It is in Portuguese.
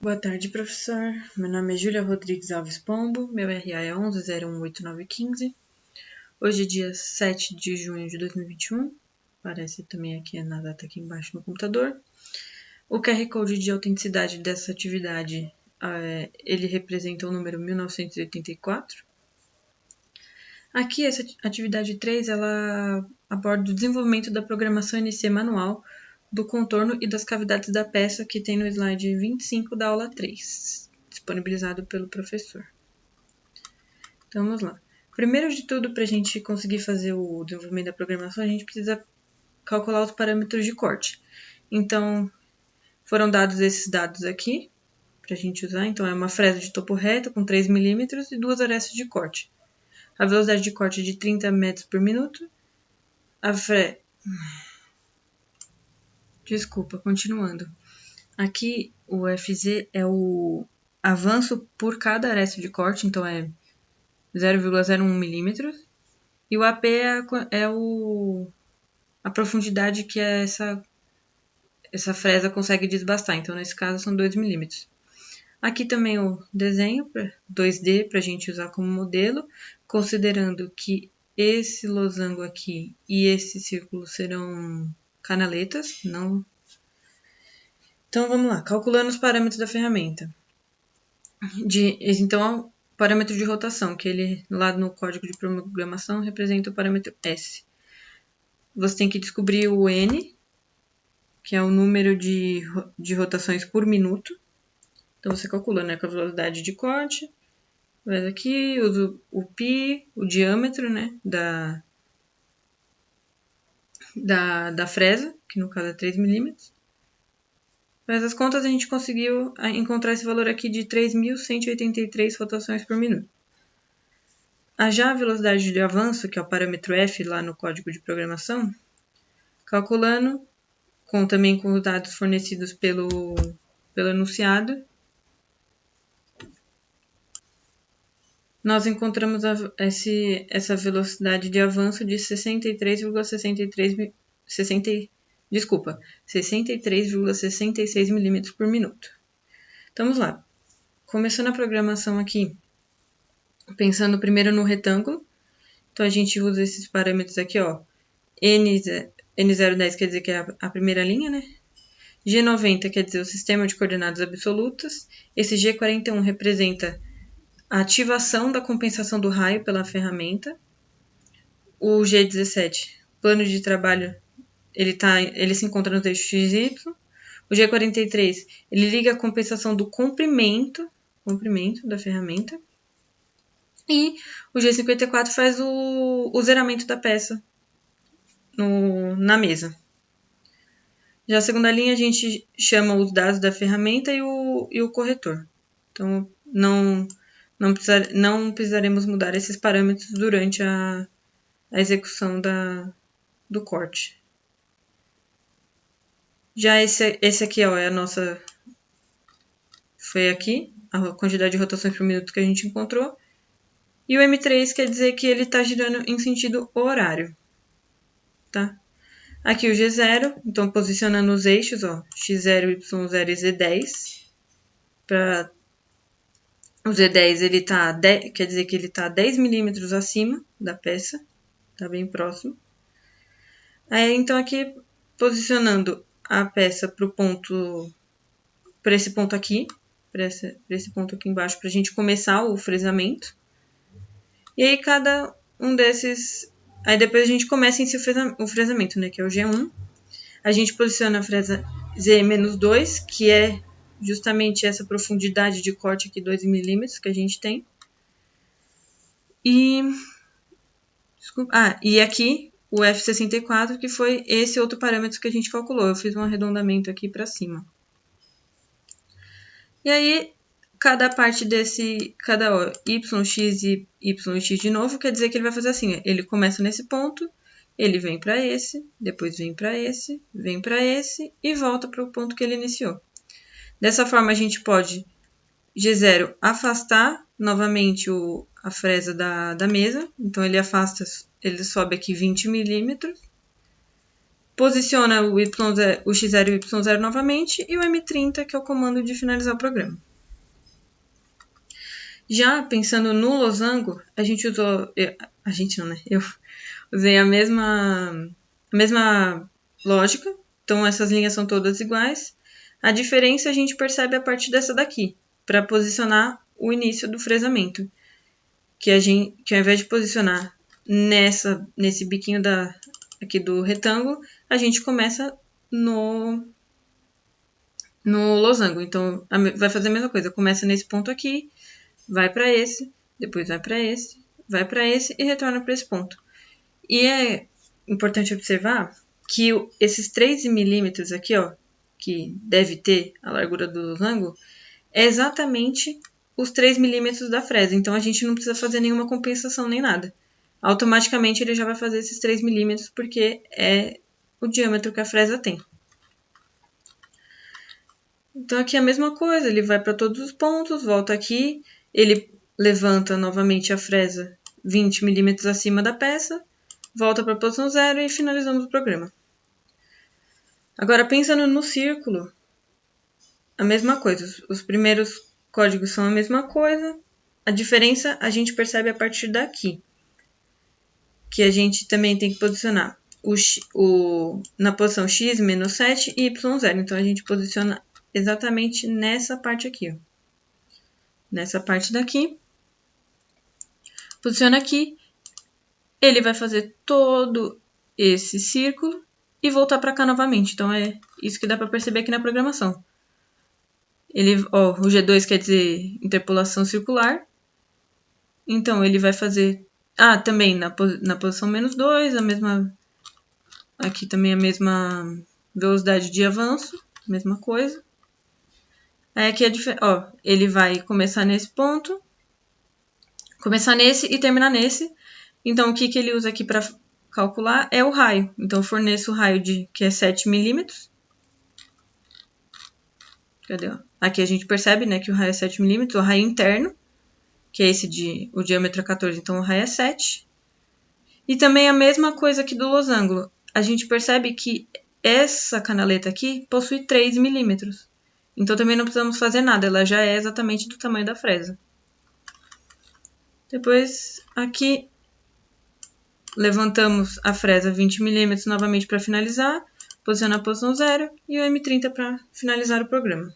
Boa tarde, professor. Meu nome é Júlia Rodrigues Alves Pombo, meu RA é 11018915. Hoje é dia 7 de junho de 2021, aparece também aqui na data aqui embaixo no computador. O QR Code de autenticidade dessa atividade, ele representa o número 1984. Aqui, essa atividade 3, ela aborda o desenvolvimento da programação NC manual do contorno e das cavidades da peça que tem no slide 25 da aula 3, disponibilizado pelo professor. Então, vamos lá. Primeiro de tudo, para a gente conseguir fazer o desenvolvimento da programação, a gente precisa calcular os parâmetros de corte. Então, foram dados esses dados aqui, para a gente usar. Então, é uma fresa de topo reto com 3 milímetros e 2 arestas de corte. A velocidade de corte é de 30 metros por minuto. Continuando. Aqui o FZ é o avanço por cada aresta de corte, então é 0,01 milímetros. E o AP é a profundidade que essa fresa consegue desbastar, então nesse caso são 2 milímetros. Aqui também o desenho 2D para a gente usar como modelo, considerando que esse losango aqui e esse círculo serão canaletas, não. Então vamos lá, calculando os parâmetros da ferramenta. Então, o parâmetro de rotação, que ele lá no código de programação representa o parâmetro S. Você tem que descobrir o N, que é o número de rotações por minuto. Então, você calcula, né, com a velocidade de corte. Mas aqui, usa o π, o diâmetro, né, da fresa, que no caso é 3 milímetros. Faz as contas, a gente conseguiu encontrar esse valor aqui de 3.183 rotações por minuto. Já a velocidade de avanço, que é o parâmetro F lá no código de programação, calculando também com os dados fornecidos pelo enunciado, nós encontramos essa velocidade de avanço de 63,66 milímetros por minuto. Então, vamos lá. Começando a programação aqui, pensando primeiro no retângulo. Então, a gente usa esses parâmetros aqui, ó. N010 quer dizer que é a primeira linha, né? G90 quer dizer o sistema de coordenadas absolutas. Esse G41 representa a ativação da compensação do raio pela ferramenta. O G17, plano de trabalho, ele se encontra no eixo X e Y. O G43, ele liga a compensação do comprimento da ferramenta. E o G54 faz o zeramento da peça na mesa. Já a segunda linha, a gente chama os dados da ferramenta e o corretor. Então, não precisaremos mudar esses parâmetros durante a execução do corte. Já esse aqui, ó, é a nossa... Foi aqui, a quantidade de rotações por minuto que a gente encontrou. E o M3 quer dizer que ele está girando em sentido horário. Tá? Aqui o G0, então posicionando os eixos, ó, X0, Y0 e Z10. Para o Z10 ele quer dizer que ele está 10 milímetros acima da peça, está bem próximo. Então aqui posicionando a peça para esse ponto aqui, para esse ponto aqui embaixo, para a gente começar o fresamento. E aí cada um desses... Aí depois a gente começa em si o fresamento, né, que é o G1. A gente posiciona a fresa Z-2, que é justamente essa profundidade de corte aqui, 2 milímetros, que a gente tem. E aqui o F64, que foi esse outro parâmetro que a gente calculou. Eu fiz um arredondamento aqui para cima. E aí, cada parte cada YX e YX de novo, quer dizer que ele vai fazer assim, ele começa nesse ponto, ele vem para esse, depois vem para esse, vem para esse e volta para o ponto que ele iniciou. Dessa forma, a gente pode, G0, afastar novamente a fresa da mesa, então ele sobe aqui 20 milímetros, posiciona o x0 e o y0 novamente, e o M30, que é o comando de finalizar o programa. Já pensando no losango, a gente usou... A gente não, né? Eu usei a mesma lógica. Então, essas linhas são todas iguais. A diferença a gente percebe a partir dessa daqui, para posicionar o início do fresamento. Que ao invés de posicionar nesse biquinho aqui do retângulo, a gente começa no losango. Então, vai fazer a mesma coisa. Começa nesse ponto aqui, vai para esse, depois vai para esse, vai para esse e retorna para esse ponto. E é importante observar que esses 3 milímetros aqui, ó, que deve ter a largura do losango, é exatamente os 3 milímetros da fresa. Então, a gente não precisa fazer nenhuma compensação nem nada. Automaticamente, ele já vai fazer esses 3 milímetros, porque é o diâmetro que a fresa tem. Então, aqui é a mesma coisa. Ele vai para todos os pontos, volta aqui, ele levanta novamente a fresa 20 milímetros acima da peça, volta para a posição 0 e finalizamos o programa. Agora, pensando no círculo, a mesma coisa. Os primeiros códigos são a mesma coisa. A diferença a gente percebe a partir daqui, que a gente também tem que posicionar na posição x menos 7 e y0. Então, a gente posiciona exatamente nessa parte aqui, ó. Nessa parte daqui. Posiciona aqui. Ele vai fazer todo esse círculo e voltar para cá novamente. Então, é isso que dá para perceber aqui na programação. O G2 quer dizer interpolação circular. Então, ele vai fazer... também na posição menos 2, aqui também a mesma velocidade de avanço, mesma coisa. Aqui ele vai começar nesse ponto, começar nesse e terminar nesse. Então, o que ele usa aqui para calcular é o raio. Então, eu forneço o raio que é 7 milímetros. Cadê? Aqui a gente percebe, né, que o raio é 7 milímetros, o raio interno, que é o diâmetro é 14, então o raio é 7. E também a mesma coisa aqui do losango. A gente percebe que essa canaleta aqui possui 3 milímetros. Então, também não precisamos fazer nada, ela já é exatamente do tamanho da fresa. Depois, aqui, levantamos a fresa 20 milímetros novamente para finalizar, posicionar a posição 0 e o M30 para finalizar o programa.